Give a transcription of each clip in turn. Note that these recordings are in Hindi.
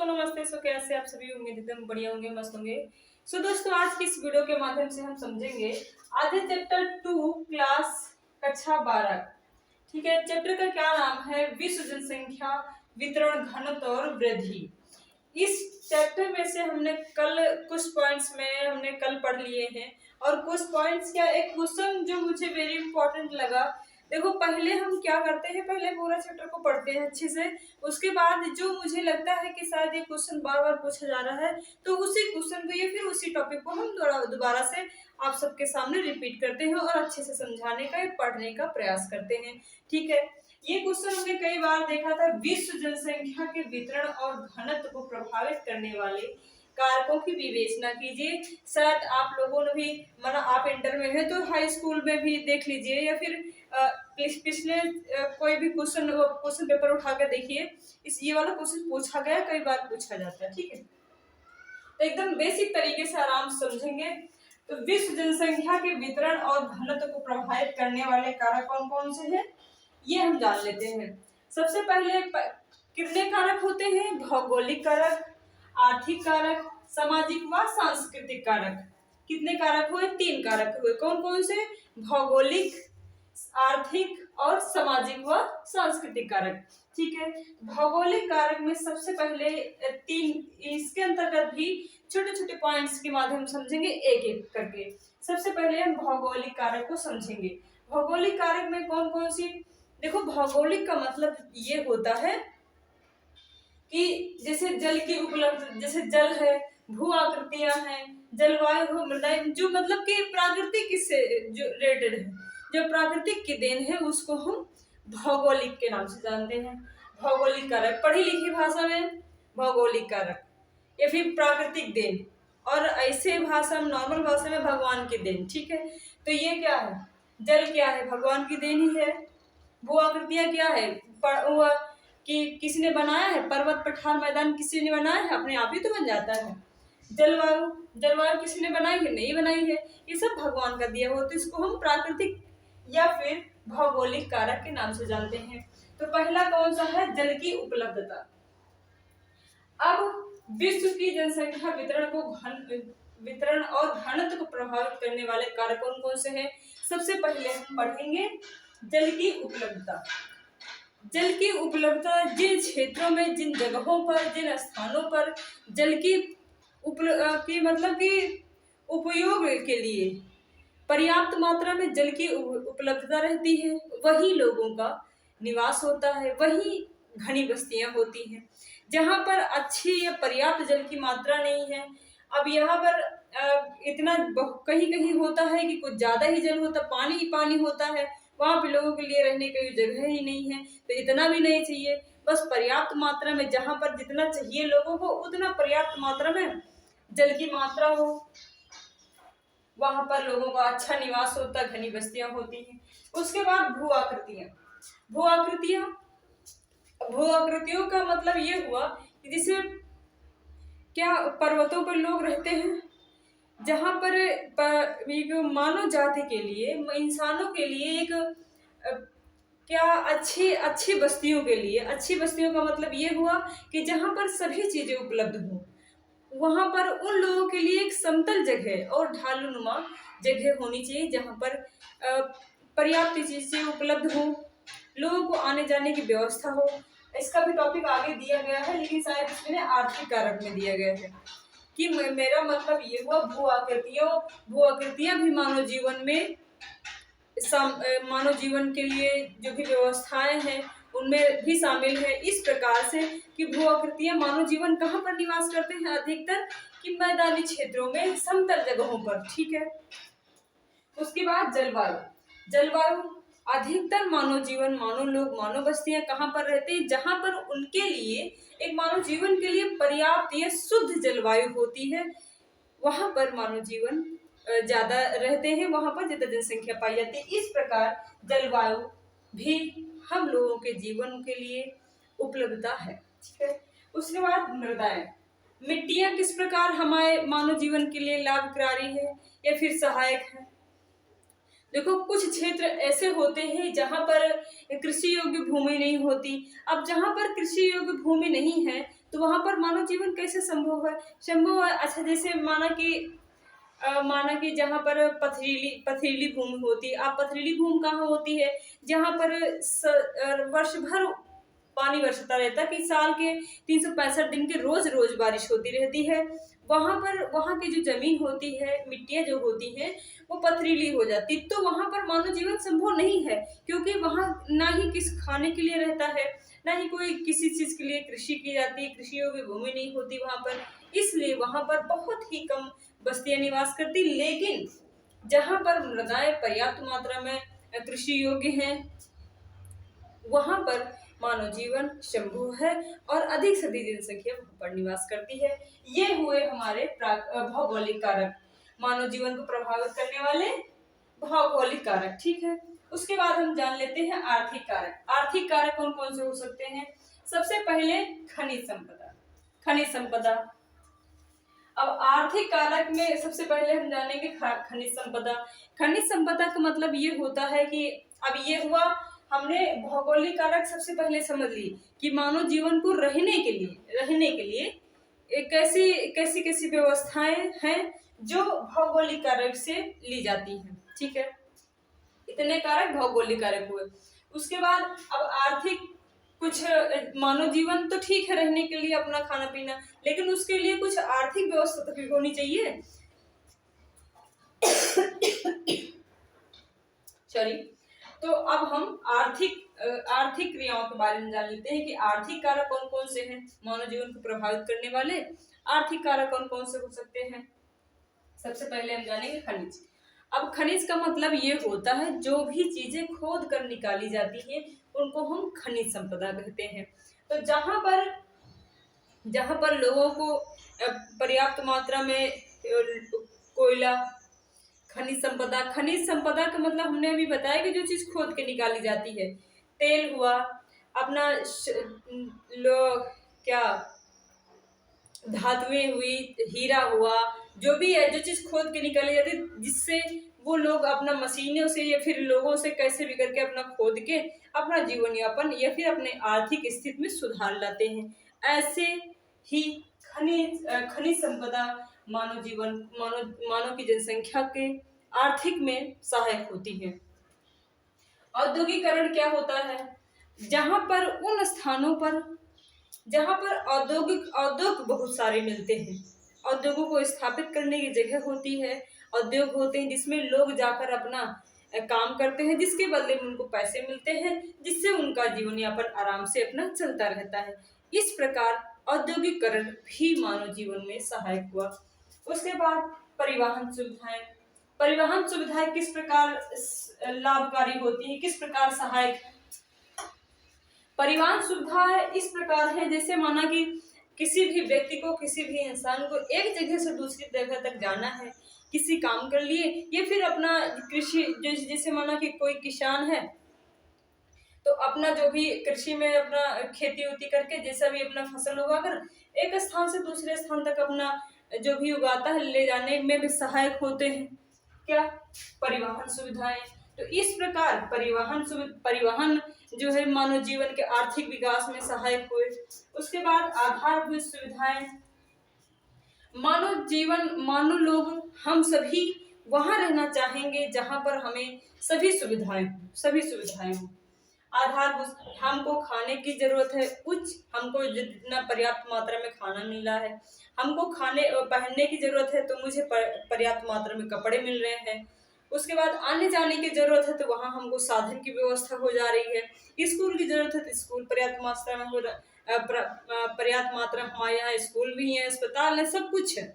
दोस्तों नमस्ते। कैसे आप सभी, उम्मीद एकदम बढ़िया होंगे, मस्त होंगे। दोस्तों आज की इस वीडियो के माध्यम से हम समझेंगे आधे चैप्टर 2 क्लास कक्षा 12। ठीक है, चैप्टर का क्या नाम है? विश्व जनसंख्या वितरण, घनत्व और वृद्धि। इस चैप्टर में से हमने कल कुछ पॉइंट्स में हमने कल पढ़ लिए हैं और कुछ पॉइंट्स क्या, एक क्वेश्चन जो मुझे वेरी इंपॉर्टेंट लगा। देखो, पहले हम क्या करते हैं, पहले पूरा चैप्टर को पढ़ते हैं अच्छे से, उसके बाद जो मुझे लगता है कि शायद ये क्वेश्चन बार बार पूछा जा रहा है तो उसी क्वेश्चन को या फिर उसी टॉपिक को हम दोबारा से आप सबके सामने रिपीट करते हैं और अच्छे से समझाने का या पढ़ने का प्रयास करते हैं। ठीक है, ये क्वेश्चन हमने कई बार देखा था। विश्व जनसंख्या के वितरण और घनत्व को प्रभावित करने वाले कारकों की विवेचना कीजिए। शायद आप लोगों ने भी, माना आप इंटर में है तो हाई स्कूल में भी देख लीजिए या फिर पिछले कोई भी क्वेश्चन पेपर उठा कर देखिए, ये वाला क्वेश्चन पूछा गया, कई बार पूछा जाता है। ठीक है, तो एकदम बेसिक तरीके से आराम से समझेंगे। तो विश्व जनसंख्या के वितरण और घनत्व को प्रभावित करने वाले कारक कौन कौन से हैं, ये हम जान लेते हैं। सबसे पहले कितने कारक होते हैं? भौगोलिक कारक, आर्थिक कारक, सामाजिक व सांस्कृतिक कारक। कितने कारक हुए? 3 कारक हुए। कौन कौन से? भौगोलिक, आर्थिक और सामाजिक व सांस्कृतिक कारक। ठीक है, भौगोलिक कारक में सबसे पहले 3, इसके अंतर्गत भी छोटे छोटे पॉइंट्स के माध्यम समझेंगे एक एक करके। सबसे पहले हम भौगोलिक कारक को समझेंगे। भौगोलिक कारक में कौन कौन सी? देखो, भौगोलिक का मतलब ये होता है कि जैसे जल की उपलब्ध, जैसे जल है, भू आकृतियां हैं, जलवायु हो, मृदाएं, जो मतलब कि प्राकृतिक से जो रिलेटेड है, जो प्राकृतिक की देन है, उसको हम भौगोलिक के नाम से जानते हैं। भौगोलिक कारक पढ़ी लिखी भाषा में भौगोलिक कारक या फिर प्राकृतिक देन, और ऐसे भाषा में, नॉर्मल भाषा में भगवान की देन। ठीक है, तो ये क्या है? जल क्या है? भगवान की देन ही है। भू आकृतियां क्या है? कि किसी ने बनाया है? पर्वत, पठार, मैदान किसी ने बनाया है? अपने आप ही तो बन जाता है। जलवायु, जलवायु किसी ने बनाई है? नहीं बनाई है। ये सब भगवान का दिया हुआ, तो इसको हम प्राकृतिक या फिर भौगोलिक कारक के नाम से जानते हैं। तो पहला कौन सा है? जल की उपलब्धता। अब विश्व की जनसंख्या वितरण और घनत्व को प्रभावित करने वाले कारक कौन कौन से हैं? सबसे पहले हम पढ़ेंगे जल की उपलब्धता। जल की उपलब्धता जिन क्षेत्रों में, जिन जगहों पर, जिन स्थानों पर जल की मतलब कि उपयोग के लिए पर्याप्त मात्रा में जल की उपलब्धता रहती है, वही लोगों का निवास होता है, वही घनी बस्तियां होती हैं। जहां पर अच्छी या पर्याप्त जल की मात्रा नहीं है, अब यहाँ पर इतना कहीं कहीं होता है कि कुछ ज्यादा ही जल होता, पानी ही पानी होता है, वहां पे लोगों के लिए रहने की जगह ही नहीं है। तो इतना भी नहीं चाहिए, बस पर्याप्त मात्रा में, जहां पर जितना चाहिए लोगों को उतना पर्याप्त मात्रा में जल की मात्रा हो, वहां पर लोगों का अच्छा निवास होता, घनी बस्तियां होती हैं। उसके बाद भू आकृतियां। भू आकृतियां, भू आकृतियों का मतलब ये हुआ कि जैसे क्या पर्वतों पर लोग रहते हैं, जहां पर एक मानव जाति के लिए, इंसानों के लिए एक क्या अच्छी बस्तियों के लिए, अच्छी बस्तियों का मतलब ये हुआ कि जहां पर सभी चीजें उपलब्ध हों, वहां पर उन लोगों के लिए एक समतल जगह और ढालूनुमा जगह होनी चाहिए, जहां पर पर्याप्त चीजें उपलब्ध हो, लोगों को आने जाने की व्यवस्था हो। इसका भी टॉपिक आगे दिया गया है, लेकिन शायद इसमें आर्थिक कारक में दिया गया है कि मेरा मतलब ये हुआ भू आकृतियां भी मानव जीवन में, मानव जीवन के लिए जो भी व्यवस्थाएं हैं उनमें भी शामिल है। इस प्रकार से कि भू आकृतियां मानव जीवन कहाँ पर निवास करते हैं? अधिकतर कि मैदानी क्षेत्रों में, समतल जगहों पर। ठीक है, उसके बाद जलवायु। जलवायु, अधिकतर मानव जीवन, मानव लोग, मानव बस्तियां कहाँ पर रहते हैं? जहां पर उनके लिए, एक मानव जीवन के लिए पर्याप्त या शुद्ध जलवायु होती है, वहां पर मानव जीवन ज्यादा रहते हैं, वहां पर ज्यादा जनसंख्या पाई जाती है। इस प्रकार जलवायु भी हम लोगों के जीवन के लिए उपलब्धता है। ठीक है, उसके बाद मृदाएं। मिट्टियां किस प्रकार हमारे मानव जीवन के लिए लाभकारी है या फिर सहायक है? देखो कुछ क्षेत्र ऐसे होते हैं जहां पर कृषि योग्य भूमि नहीं होती। अब जहां पर कृषि योग्य भूमि नहीं है तो वहां पर मानव जीवन कैसे संभव है। अच्छा जैसे माना कि जहाँ पर पथरीली पथरीली भूमि होती है। अब पथरीली भूमि कहाँ होती है, जहाँ पर वर्ष भर पानी बरसता रहता है, कि साल के 365 दिन के रोज रोज बारिश होती रहती है। वहां पर वहां की जो जमीन होती है, मिट्टियां जो होती हैं वो पथरीली हो जाती, तो वहां पर मानव जीवन संभव नहीं है, क्योंकि वहां ना ही किस खाने के लिए रहता है, ना ही कोई किसी चीज के लिए कृषि की जाती है, कृषि योग्य भूमि नहीं होती वहां पर। इसलिए वहां पर बहुत ही कम बस्तियां निवास करती। लेकिन जहां पर मृदाएं पर्याप्त मात्रा में कृषि योग्य हैं, वहां पर मानव जीवन संभव है और अधिक से अधिक जनसंख्या वहां पर निवास करती है। ये हुए हमारे भौगोलिक कारक, मानव जीवन को प्रभावित करने वाले भौगोलिक कारक। ठीक है, उसके बाद हम जान लेते हैं आर्थिक कारक। आर्थिक कारक कौन कौन से हो सकते हैं। सबसे पहले खनिज संपदा। खनिज संपदा, अब आर्थिक कारक में सबसे पहले हम जानेंगे खनिज संपदा। खनिज संपदा का मतलब ये होता है कि अब ये हुआ, हमने भौगोलिक कारक सबसे पहले समझ ली कि मानव जीवन को रहने के लिए कैसी कैसी कैसी व्यवस्थाएं हैं जो भौगोलिक कारक से ली जाती हैं। ठीक है, इतने कारक भौगोलिक कारक हुए। उसके बाद अब आर्थिक, कुछ मानव जीवन तो ठीक है रहने के लिए अपना खाना पीना, लेकिन उसके लिए कुछ आर्थिक व्यवस्था तो भी होनी चाहिए। सॉरी, तो अब हम आर्थिक क्रियाओं के बारे में जान लेते हैं कि आर्थिक कारक कौन कौन से हैं मानव जीवन को प्रभावित करने वाले। आर्थिक कारक कौन कौन से हो सकते हैं। सबसे पहले हम जानेंगे खनिज। अब खनिज का मतलब ये होता है जो भी चीजें खोद कर निकाली जाती है उनको हम खनिज संपदा कहते हैं। तो जहां पर लोगों को पर्याप्त मात्रा में कोयला, खनिज संपदा का मतलब हमने अभी बताया कि जो चीज खोद के निकाली जाती है। तेल हुआ, अपना क्या धातुएं हुई, हीरा हुआ, जो भी है, जो चीज खोद के निकाली जाती है, जिससे वो लोग अपना मशीनों से या फिर लोगों से कैसे भी करके अपना खोद के अपना जीवन यापन या फिर अपने आर्थिक स्थिति में सुधार लाते हैं। ऐसे ही खनिज संपदा मानव की जनसंख्या के आर्थिक में सहायक होती है। औद्योगिकरण क्या होता है, जहां पर उन स्थानों पर जहां पर उद्योग बहुत सारे मिलते हैं, उद्योगों को स्थापित करने की जगह होती है, उद्योग होते हैं जिसमें लोग जाकर अपना काम करते हैं, जिसके बदले में उनको पैसे मिलते हैं, जिससे उनका जीवन यापन आराम से अपना चलता रहता है। इस प्रकार औद्योगिकरण भी मानव जीवन में सहायक हुआ। उसके बाद परिवहन सुविधाएं किस प्रकार लाभकारी होती है, किस प्रकार सहायक। परिवहन सुविधा इस प्रकार है, जैसे माना कि किसी भी व्यक्ति को, किसी भी इंसान को एक जगह से दूसरी जगह तक जाना है किसी काम कर लिए, या फिर अपना कृषि, जैसे माना कि कोई किसान है तो अपना जो भी कृषि में अपना खेती उती करके जैसा भी अपना फसल उगाकर एक स्थान से दूसरे स्थान तक अपना जो भी उगाता है ले जाने में भी सहायक होते हैं क्या, परिवहन सुविधाएं। तो इस प्रकार परिवहन जो है मानव जीवन के आर्थिक विकास में सहायक हुए। उसके बाद आधारभूत सुविधाएं, मानव लोग हम सभी वहां रहना चाहेंगे जहां पर हमें सभी सुविधाएं हो। आधारभूत, हमको खाने की जरूरत है, हमको जितना पर्याप्त मात्रा में खाना मिल रहा है, हमको पहनने की जरूरत है तो मुझे पर्याप्त मात्रा में कपड़े मिल रहे हैं। उसके बाद आने जाने की जरूरत है तो वहां हमको साधन की व्यवस्था हो जा रही है। स्कूल की जरूरत है तो स्कूल पर्याप्त मात्रा में पर्याप्त मात्रा, हमारे यहाँ स्कूल भी है, अस्पताल है, सब कुछ है।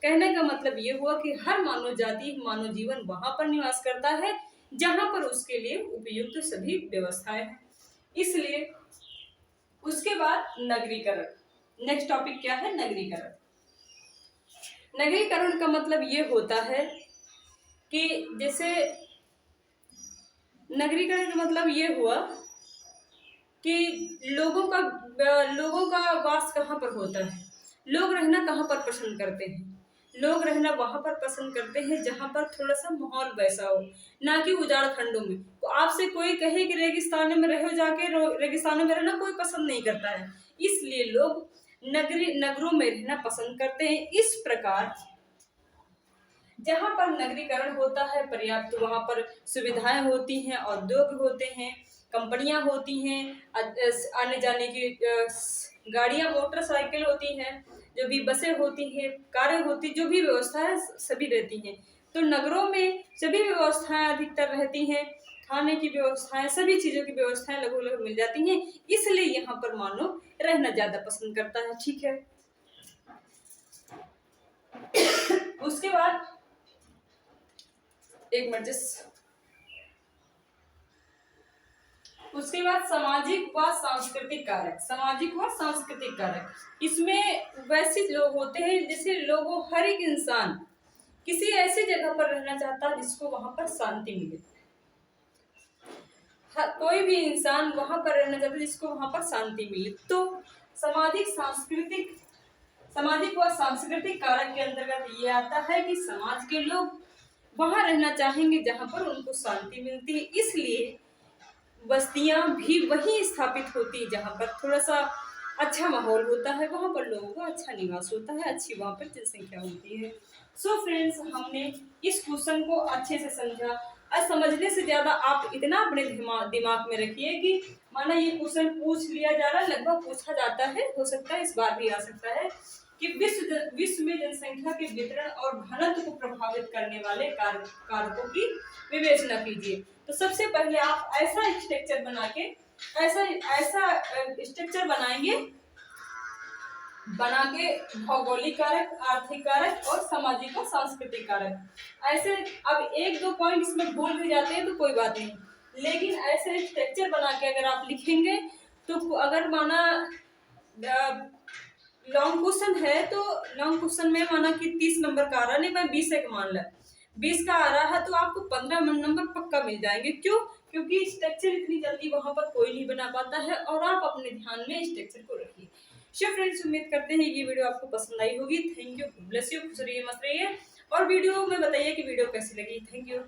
कहने का मतलब ये हुआ कि हर मानव जीवन वहां पर निवास करता है जहां पर उसके लिए उपयुक्त सभी व्यवस्थाएं हैं। इसलिए उसके बाद नगरीकरण, नेक्स्ट टॉपिक क्या है, नगरीकरण। नगरीकरण का मतलब ये होता है कि जैसे नगरीकरण का मतलब ये हुआ कि लोगों का वास कहाँ पर होता है, लोग रहना कहाँ पर पसंद करते हैं। लोग रहना वहां पर पसंद करते हैं जहां पर थोड़ा सा माहौल वैसा हो, ना कि उजाड़ खंडों में। तो आपसे कोई कहे कि रेगिस्तान में रहो जाके, रेगिस्तानों में रहना कोई पसंद नहीं करता है, इसलिए लोग नगरों में रहना पसंद करते हैं। इस प्रकार जहां पर नगरीकरण होता है पर्याप्त, तो वहां पर सुविधाएं होती हैं, उद्योग होते हैं, कंपनियां होती हैं, आने जाने की गाड़ियां मोटरसाइकिल होती हैं, जो भी बसें होती हैं, कारें होती, जो भी व्यवस्था है सभी रहती हैं। तो नगरों में सभी व्यवस्थाएं अधिकतर रहती हैं, खाने की व्यवस्थाएं, सभी चीजों की व्यवस्थाएं लगभग लगभग मिल जाती हैं, इसलिए यहाँ पर मानव रहना ज्यादा पसंद करता है। ठीक है, उसके बाद एक मिनट, उसके बाद सामाजिक व सांस्कृतिक कारक। सामाजिक व सांस्कृतिक कारक, इसमें वैसे लोग होते हैं जैसे लोगों, हर एक इंसान किसी ऐसी जगह पर रहना चाहता है जिसको वहां पर शांति मिले। कोई भी इंसान वहां पर रहना चाहता है जिसको वहां पर शांति मिले। तो सामाजिक व सांस्कृतिक कारक के अंतर्गत ये आता है कि समाज के लोग वहां रहना चाहेंगे जहां पर उनको शांति मिलती है, इसलिए बस्तियां भी वहीं स्थापित होती है जहां पर थोड़ा सा अच्छा माहौल होता है, वहां पर लोगों का अच्छा निवास होता है, अच्छी वहां पर जनसंख्या होती है। सो फ्रेंड्स, हमने इस क्वेश्चन को अच्छे से समझा। और समझने से ज्यादा आप इतना अपने दिमाग में रखिए कि माना ये क्वेश्चन पूछ लिया जा रहा है, लगभग पूछा जाता है, हो सकता है इस बार भी आ सकता है, कि विश्व में जनसंख्या के वितरण और घनत्व को प्रभावित करने वाले कारकों की विवेचना कीजिए। तो सबसे पहले आप ऐसा स्ट्रक्चर बना के ऐसा स्ट्रक्चर बना के भौगोलिक कारक, आर्थिक कारक और सामाजिक और सांस्कृतिक कारक ऐसे। अब एक दो पॉइंट इसमें भूल भी जाते हैं तो कोई बात नहीं, लेकिन ऐसे स्ट्रक्चर बना के अगर आप लिखेंगे तो अगर माना लॉन्ग क्वेश्चन है तो लॉन्ग क्वेश्चन में माना कि 30 नंबर का आ रहा, नहीं मैं 20 एक मान ला, 20 का आ रहा है तो आपको 15 नंबर पक्का मिल जाएंगे। क्यों? क्योंकि स्ट्रक्चर इतनी जल्दी वहां पर कोई नहीं बना पाता है, और आप अपने ध्यान में स्ट्रक्चर को रखिए। सो फ्रेंड्स, उम्मीद करते हैं कि वीडियो आपको पसंद आई होगी। थैंक यू, ब्लेस यू, खुश रहिए, मस्त रहिए, और वीडियो में बताइए कि वीडियो कैसी लगी। Thank you.